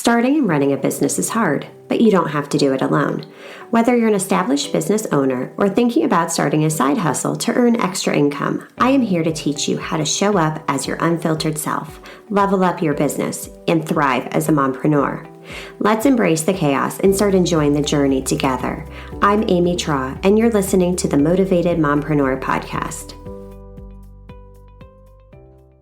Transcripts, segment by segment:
Starting and running a business is hard, but you don't have to do it alone. Whether you're an established business owner or thinking about starting a side hustle to earn extra income, I am here to teach you how to show up as your unfiltered self, level up your business, and thrive as a mompreneur. Let's embrace the chaos and start enjoying the journey together. I'm Amy Traw, and you're listening to the Motivated Mompreneur podcast.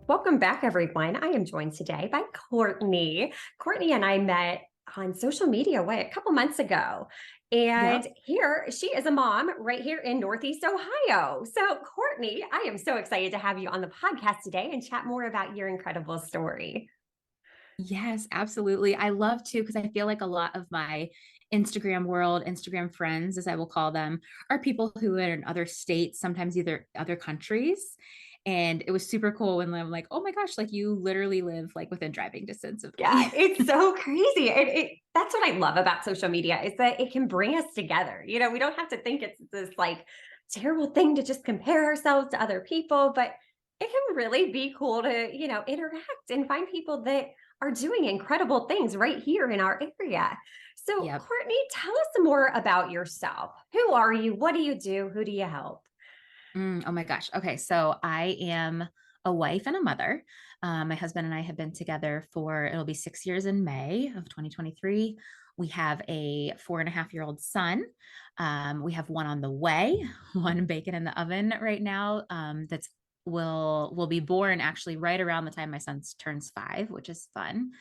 Welcome back, everyone. I am joined today by Courtney. Courtney and I met on social media, a couple months ago. And Here, she is a mom right here in Northeast Ohio. So, Courtney, I am so excited to have you on the podcast today and chat more about your incredible story. Yes, absolutely. I love to, because I feel like a lot of my Instagram world, Instagram friends, as I will call them, are people who are in other states, sometimes either other countries. And it was super cool when I'm like, oh my gosh, like you literally live like within driving distance of Yeah, me. it's so crazy. That's what I love about social media is that it can bring us together. We don't have to think it's this like terrible thing to just compare ourselves to other people, but it can really be cool to, interact and find people that are doing incredible things right here in our area. So, Yep. Courtney, tell us more about yourself. Who are you? What do you do? Who do you help? Oh my gosh. Okay. So I am a wife and a mother. My husband and I have been together it'll be 6 years in May of 2023. We have a 4.5-year-old son. We have one on the way, one baking in the oven right now. That's will be born actually right around the time my son turns 5, which is fun.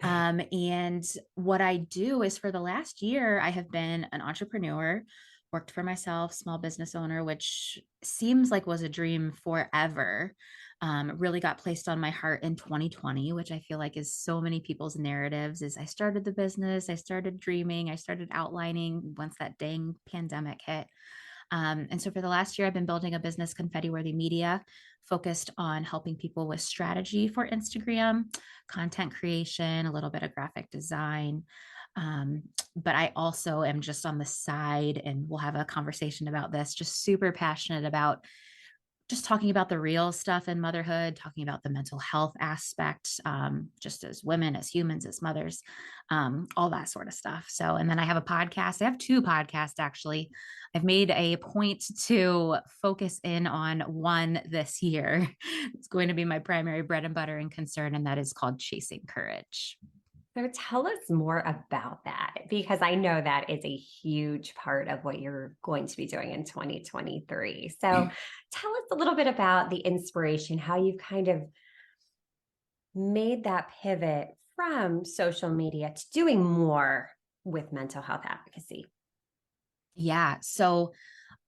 And what I do is for the last year, I have been an entrepreneur, worked for myself, small business owner, which seems like was a dream forever. Really got placed on my heart in 2020, which I feel like is so many people's narratives is I started the business, I started dreaming, I started outlining once that dang pandemic hit. And so for the last year, I've been building a business, Confetti Worthy Media, focused on helping people with strategy for Instagram, content creation, a little bit of graphic design. But I also am just on the side, and we'll have a conversation about this, just super passionate about just talking about the real stuff in motherhood, talking about the mental health aspect, just as women, as humans, as mothers, all that sort of stuff. So, and then I have a podcast. I have 2 podcasts, actually. I've made a point to focus in on one this year. It's going to be my primary bread and butter and concern, and that is called Chasing Courage. So tell us more about that because I know that is a huge part of what you're going to be doing in 2023. So tell us a little bit about the inspiration, how you've kind of made that pivot from social media to doing more with mental health advocacy. Yeah. So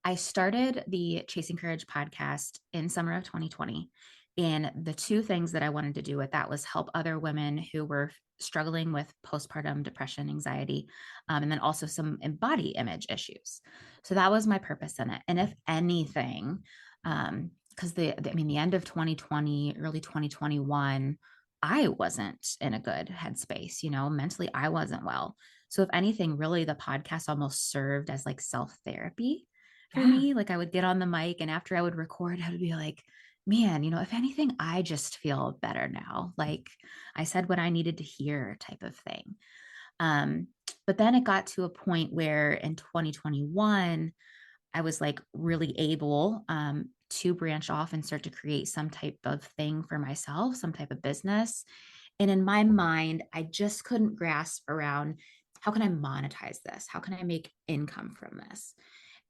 I started the Chasing Courage podcast in summer of 2020. And the 2 things that I wanted to do with that was help other women who were struggling with postpartum depression, anxiety, and then also some body image issues. So that was my purpose in it. And if anything, because the end of 2020, early 2021, I wasn't in a good headspace, mentally, I wasn't well. So if anything, really the podcast almost served as like self-therapy for Yeah. me. Like I would get on the mic and after I would record, I would be like, man, if anything, I just feel better now. Like I said what I needed to hear type of thing. Um, but then it got to a point where in 2021, I was like really able to branch off and start to create some type of thing for myself, some type of business. And in my mind, I just couldn't grasp around how can I monetize this? How can I make income from this?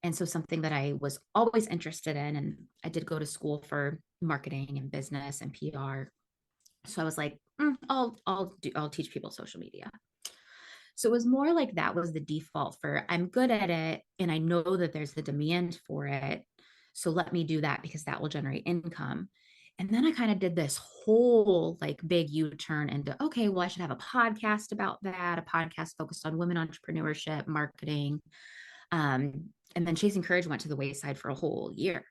And so something that I was always interested in, and I did go to school for marketing and business and PR. So I was like, I'll teach people social media. So it was more like that was the default for I'm good at it and I know that there's the demand for it. So let me do that because that will generate income. And then I kind of did this whole like big U-turn into, okay, well, I should have a podcast about that, a podcast focused on women entrepreneurship, marketing. And then Chasing Courage went to the wayside for a whole year.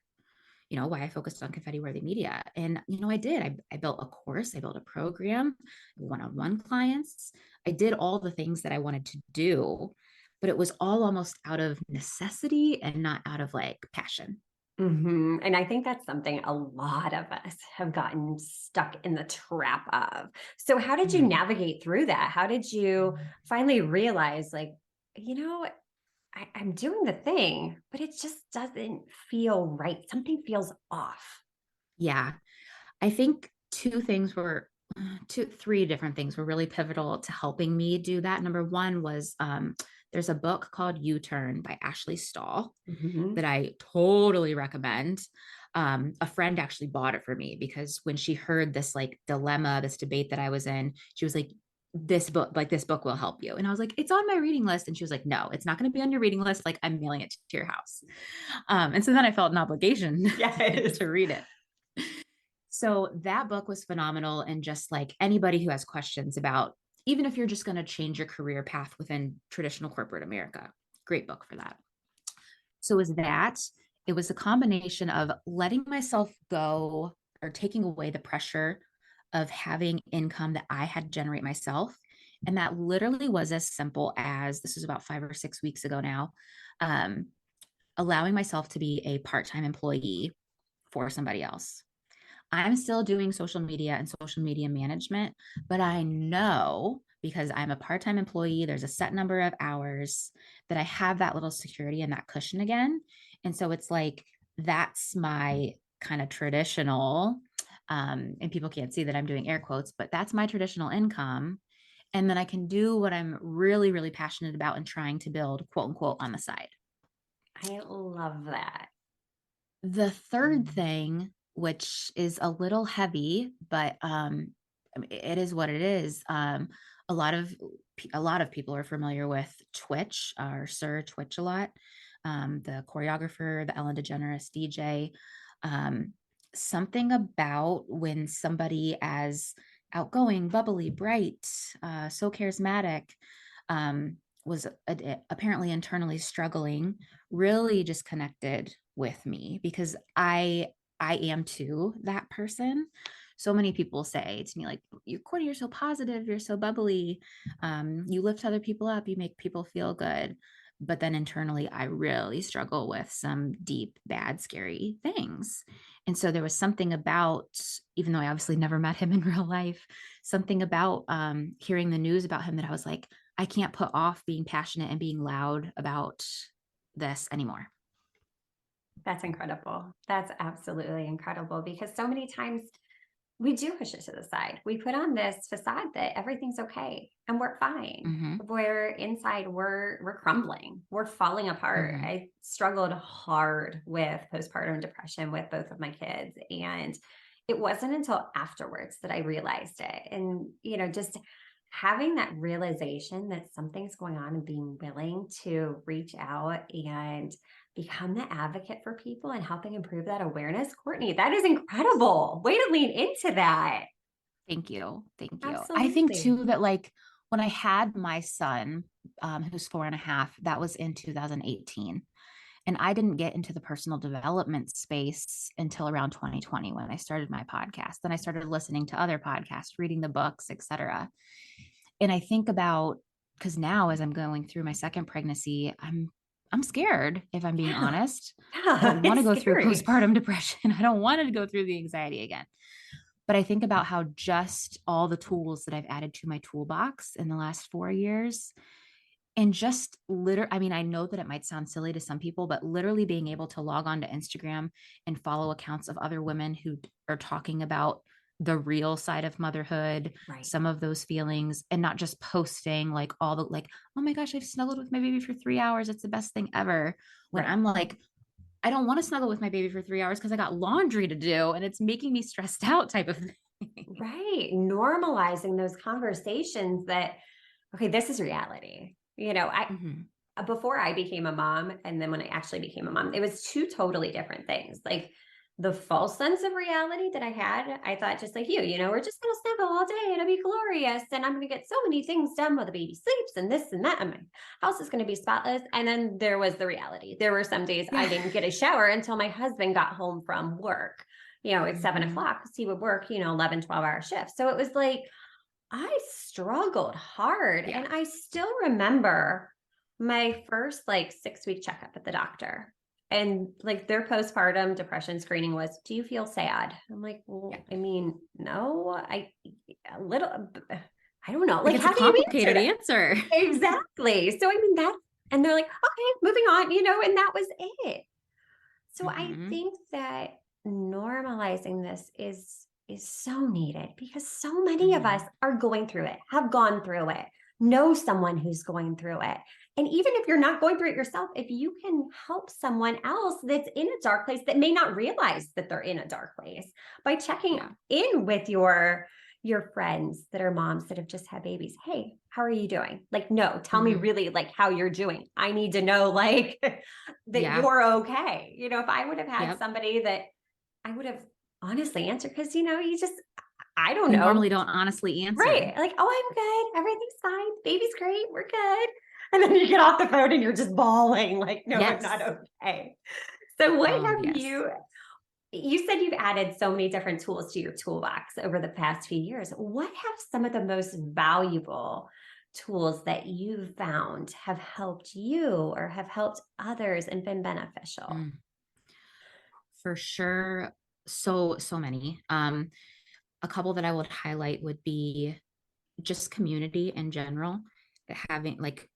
Why I focused on Confetti Worthy Media. And, I did. I built a course, I built a program, one-on-one clients. I did all the things that I wanted to do, but it was all almost out of necessity and not out of like passion. And I think that's something a lot of us have gotten stuck in the trap of. So, how did you Mhm. navigate through that? How did you finally realize, like, you know, I'm doing the thing, but it just doesn't feel right? Something feels off. Yeah. I think three different things were really pivotal to helping me do that. Number one was there's a book called U-Turn by Ashley Stahl Hmm. that I totally recommend. A friend actually bought it for me because when she heard this like dilemma, this debate that I was in, she was like, this book will help you. And I was like, it's on my reading list. And she was like, no, it's not going to be on your reading list. Like, I'm mailing it to your house. And so then I felt an obligation Yes. to read it. So that book was phenomenal. And just like anybody who has questions about, even if you're just going to change your career path within traditional corporate America, great book for that. So is that it was a combination of letting myself go or taking away the pressure of having income that I had to generate myself. And that literally was as simple as this was about 5 or 6 weeks ago now, um, allowing myself to be a part time employee for somebody else. I'm still doing social media and social media management, but I know because I'm a part time employee, there's a set number of hours that I have that little security and that cushion again. And so it's like, that's my kind of traditional, and people can't see that I'm doing air quotes, but that's my traditional income. And then I can do what I'm really, really passionate about and trying to build, quote unquote, on the side. I love that. The third thing, which is a little heavy, but I mean, it is what it is. A lot of a lot of people are familiar with Twitch or Sir Twitch a lot. The choreographer, the Ellen DeGeneres DJ. Um, Something about when somebody as outgoing, bubbly, bright, so charismatic, was apparently internally struggling, really just connected with me because I am too that person. So many people say to me like, "You, Courtney, you're so positive, you're so bubbly, you lift other people up, you make people feel good." But then internally, I really struggle with some deep, bad, scary things. And so there was something about, even though I obviously never met him in real life, something about hearing the news about him that I was like, I can't put off being passionate and being loud about this anymore. That's incredible. That's absolutely incredible because so many times we do push it to the side. We put on this facade that everything's okay and we're fine. Mm-hmm. Where inside we're crumbling. We're falling apart. Mm-hmm. I struggled hard with postpartum depression with both of my kids, and it wasn't until afterwards that I realized it. And just having that realization that something's going on and being willing to reach out and become the advocate for people and helping improve that awareness. Courtney, that is incredible. Way to lean into that. Thank you. Thank you. I think Absolutely. too that like when I had my son, who's 4.5, that was in 2018. And I didn't get into the personal development space until around 2020 when I started my podcast. Then I started listening to other podcasts, reading the books, etc. And I think about, because now as I'm going through my second pregnancy, I'm scared, if I'm being Yeah. honest. I Yeah. don't want to It's go through scary. postpartum depression. I don't want to go through the anxiety again. But I think about how just all the tools that I've added to my toolbox in the last 4 years, and just literally, I mean, I know that it might sound silly to some people, but literally being able to log on to Instagram and follow accounts of other women who are talking about the real side of motherhood, Right. some of those feelings, and not just posting like all the like, oh my gosh, I've snuggled with my baby for 3 hours. It's the best thing ever. When Right. I'm like, I don't want to snuggle with my baby for 3 hours because I got laundry to do and it's making me stressed out type of thing. Right. Normalizing those conversations that, okay, this is reality. I Mhm. before I became a mom and then when I actually became a mom, it was two totally different things. Like the false sense of reality that I had, I thought just like we're just gonna snuggle all day, it'll be glorious, and I'm gonna get so many things done while the baby sleeps and this and that, and my house is gonna be spotless. And then there was the reality. There were some days I Yeah. didn't get a shower until my husband got home from work, at 7 o'clock, because he would work, 11, 12-hour shifts. So it was like I struggled hard. Yeah. And I still remember my first like 6-week checkup at the doctor. And like their postpartum depression screening was, do you feel sad? I'm like, well, Yeah. I mean, no, a little, I don't know. Like Like, it's a how do you answer complicated that? answer. Exactly. So, I mean, and they're like, okay, moving on, and that was it. So I Hmm. think that normalizing this is so needed because so many of us Hmm. are going through it, have gone through it, know someone who's going through it. And even if you're not going through it yourself, if you can help someone else that's in a dark place that may not realize that they're in a dark place by checking Yeah. in with your friends that are moms that have just had babies. Hey, how are you doing? Like, no, tell me Hmm. really like how you're doing. I need to know like that Yeah. you're okay. If I would have had Yep. somebody that I would have honestly answered, because you just, I don't We know. normally don't honestly answer. Right. Like, oh, I'm good. Everything's fine. Baby's great. We're good. And then you get off the phone and you're just bawling, like, no, I'm not Yes. okay. So what Oh, have yes. you said you've added so many different tools to your toolbox over the past few years. What have some of the most valuable tools that you've found have helped you or have helped others and been beneficial? Mm, for sure. So many. A couple that I would highlight would be just community in general. Having like,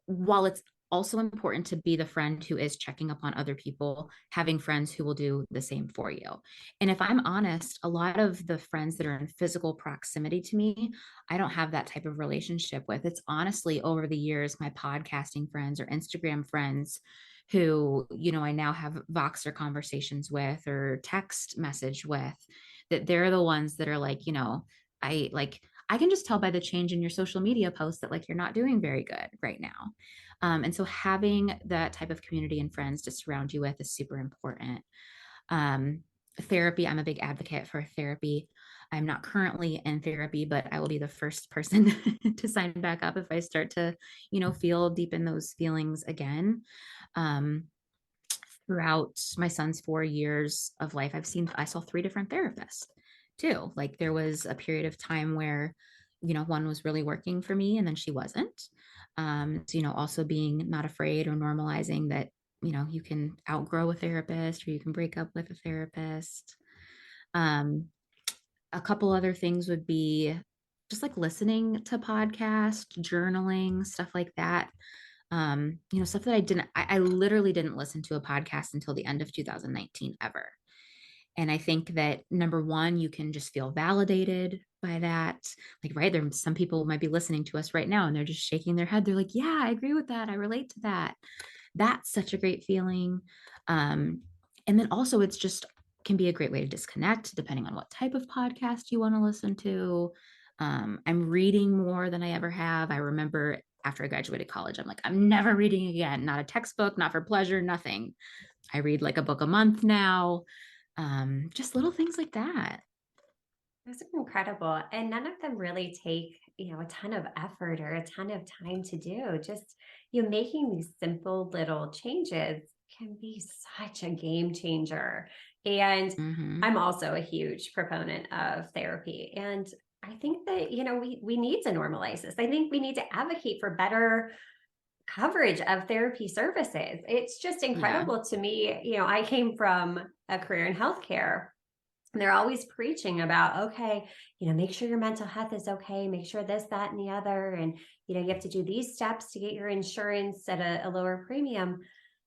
while it's also important to be the friend who is checking up on other people, having friends who will do the same for you. And if I'm honest, a lot of the friends that are in physical proximity to me, I don't have that type of relationship with. It's honestly over the years, my podcasting friends or Instagram friends who, I now have Voxer conversations with or text message with, that they're the ones that are like, I can just tell by the change in your social media posts that like you're not doing very good right now. And so having that type of community and friends to surround you with is super important. Um, Therapy, I'm a big advocate for therapy. I'm not currently in therapy, but I will be the first person to sign back up if I start to, feel deep in those feelings again. Um, Throughout my son's 4 years of life, I saw three different therapists too. Like there was a period of time where, one was really working for me and then she wasn't. So, also being not afraid or normalizing that, you can outgrow a therapist or you can break up with a therapist. Um, a couple other things would be just like listening to podcasts, journaling, stuff like that. Stuff that I literally didn't listen to a podcast until the end of 2019 ever. And I think that number one, you can just feel validated by that. Like, right, there some people might be listening to us right now and they're just shaking their head. They're like, yeah, I agree with that. I relate to that. That's such a great feeling. Um, and then also it's just can be a great way to disconnect depending on what type of podcast you want to listen to. I'm reading more than I ever have. I remember after I graduated college, I'm like, I'm never reading again, not a textbook, not for pleasure, nothing. I read like a book a month now. Just little things like that. Those are incredible. And none of them really take, a ton of effort or a ton of time to do. Just, making these simple little changes can be such a game changer. And Hmm. I'm also a huge proponent of therapy. And I think that, we need to normalize this. I think we need to advocate for better coverage of therapy services. It's just Yeah. incredible to me. I came from a career in healthcare, and they're always preaching about, okay, make sure your mental health is okay, make sure this, that, and the other. And, you have to do these steps to get your insurance at a lower premium.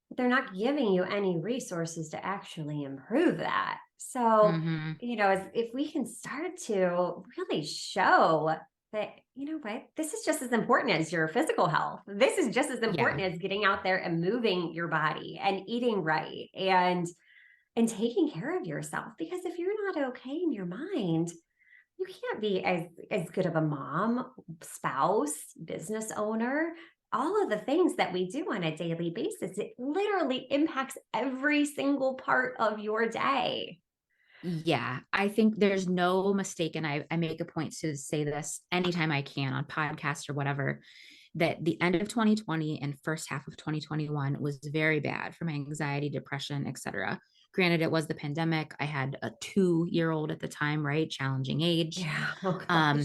But they're not giving you any resources to actually improve that. So, Hmm. if we can start to really show that, what, this is just as important as your physical health. This is just as Yeah. important as getting out there and moving your body and eating right and taking care of yourself, because if you're not okay in your mind, you can't be as good of a mom, spouse, business owner. All of the things that we do on a daily basis, it literally impacts every single part of your day. Yeah. I think there's no mistake. And I make a point to say this anytime I can on podcasts or whatever, that the end of 2020 and first half of 2021 was very bad for my anxiety, depression, etc. Granted, it was the pandemic. I had a 2 year old at the time, right? Challenging age. Yeah. Oh gosh. Um,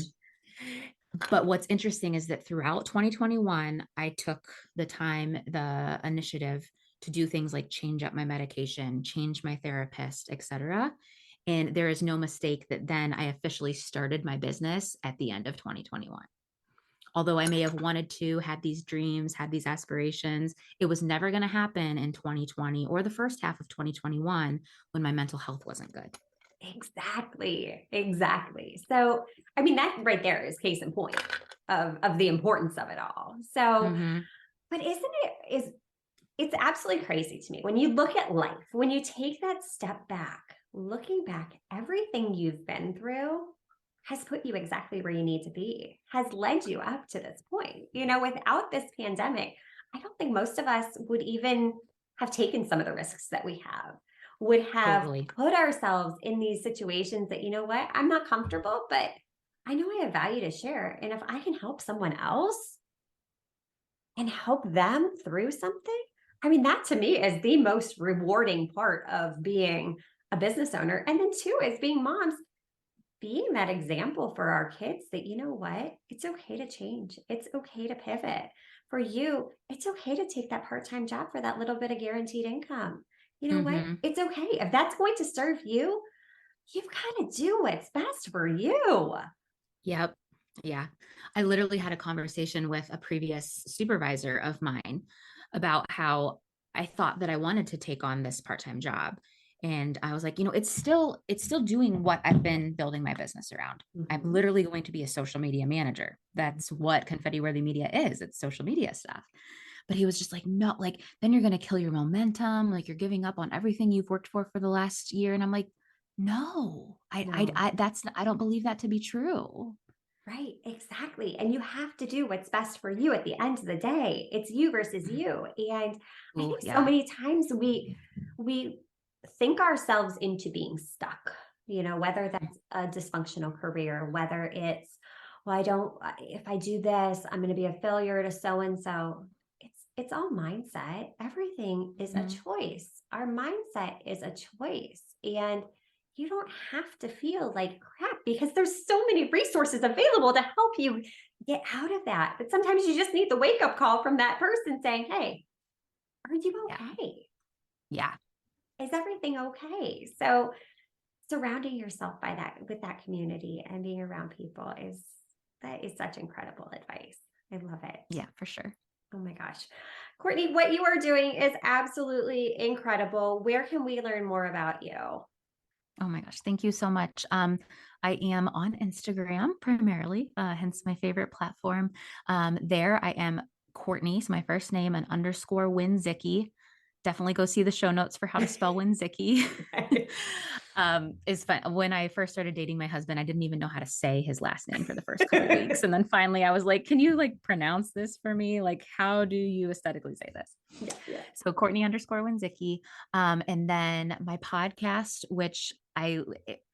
but what's interesting is that throughout 2021, I took the time, the initiative to do things like change up my medication, change my therapist, etc. And there is no mistake that then I officially started my business at the end of 2021. Although I may have wanted to, had these dreams, had these aspirations, it was never going to happen in 2020 or the first half of 2021 when my mental health wasn't good. Exactly. Exactly. So, I mean, that right there is case in point of the importance of it all. So, Mm-hmm. but it's absolutely crazy to me when you look at life, when you take that step back, looking back, everything you've been through has put you exactly where you need to be, has led you up to this point. Without this pandemic, I don't think most of us would even have taken some of the risks that we would have Totally. put ourselves in these situations that, I'm not comfortable, but I know I have value to share. And if I can help someone else and help them through something, I mean, that to me is the most rewarding part of being a business owner. And then two is being moms, being that example for our kids that, it's okay to change. It's okay to pivot. For you, it's okay to take that part-time job for that little bit of guaranteed income. You know what? Mm-hmm. It's okay. If that's going to serve you, you've got to do what's best for you. Yep. Yeah. I literally had a conversation with a previous supervisor of mine about how I thought that I wanted to take on this part-time job. And I was like, it's still doing what I've been building my business around. I'm Mhm. literally going to be a social media manager. That's what Confetti Worthy Media is. It's social media stuff. But he was just like, no, like, then you're going to kill your momentum. Like, you're giving up on everything you've worked for the last year. And I'm like, no, No. I don't believe that to be true. Right, exactly. And you have to do what's best for you at the end of the day. It's you versus you. And I Oh, think so yeah. many times we think ourselves into being stuck, whether that's a dysfunctional career, whether it's, well, if I do this, I'm going to be a failure to so and so. It's all mindset. Everything is a Mhm. choice. Our mindset is a choice. And you don't have to feel like crap because there's so many resources available to help you get out of that. But sometimes you just need the wake up call from that person saying, hey, are you Yeah. okay? Yeah. Is everything okay? So surrounding yourself with that community and being around people that is such incredible advice. I love it. Yeah, for sure. Oh my gosh. Courtney, what you are doing is absolutely incredible. Where can we learn more about you? Oh my gosh. Thank you so much. I am on Instagram primarily, hence my favorite platform. There I am Courtney, so my first name and underscore Wendzicki. Definitely go see the show notes for how to spell Wendzicki. Is fun. When I first started dating my husband, I didn't even know how to say his last name for the first couple weeks. And then finally I was like, can you like pronounce this for me? Like, how do you aesthetically say this? Yeah. So Courtney underscore Wendzicki. And then my podcast, which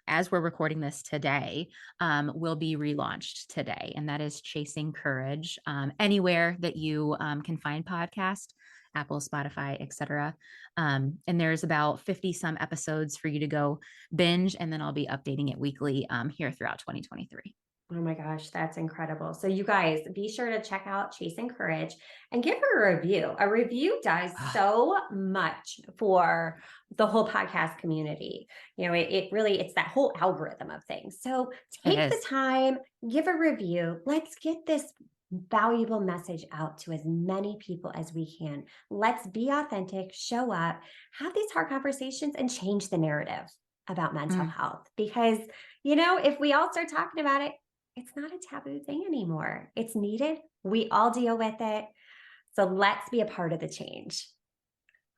as we're recording this today, will be relaunched today. And that is Chasing Courage. Anywhere that you can find podcast, Apple, Spotify, etc. And there's about 50 some episodes for you to go binge. And then I'll be updating it weekly here throughout 2023. Oh my gosh, that's incredible. So you guys be sure to check out Chasing Courage and give her a review. A review does so much for the whole podcast community. It really, it's that whole algorithm of things. So take the time, give a review. Let's get this valuable message out to as many people as we can. Let's be authentic, show up, have these hard conversations and change the narrative about mental health. Because, if we all start talking about it, it's not a taboo thing anymore. It's needed. We all deal with it. So let's be a part of the change.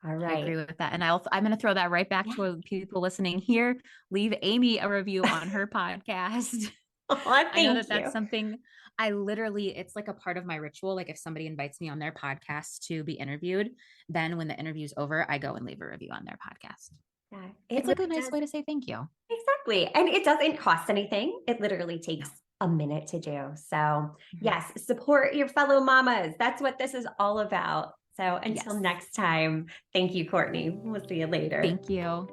All right. I agree with that. And I'm going to throw that right back to people listening here. Leave Amy a review on her podcast. I know that that's something it's like a part of my ritual. Like if somebody invites me on their podcast to be interviewed, then when the interview's over, I go and leave a review on their podcast. Yeah, it's like a nice way to say thank you. Exactly. And it doesn't cost anything. It literally takes a minute to do. So yes, support your fellow mamas. That's what this is all about. So until next time, thank you, Courtney. We'll see you later. Thank you.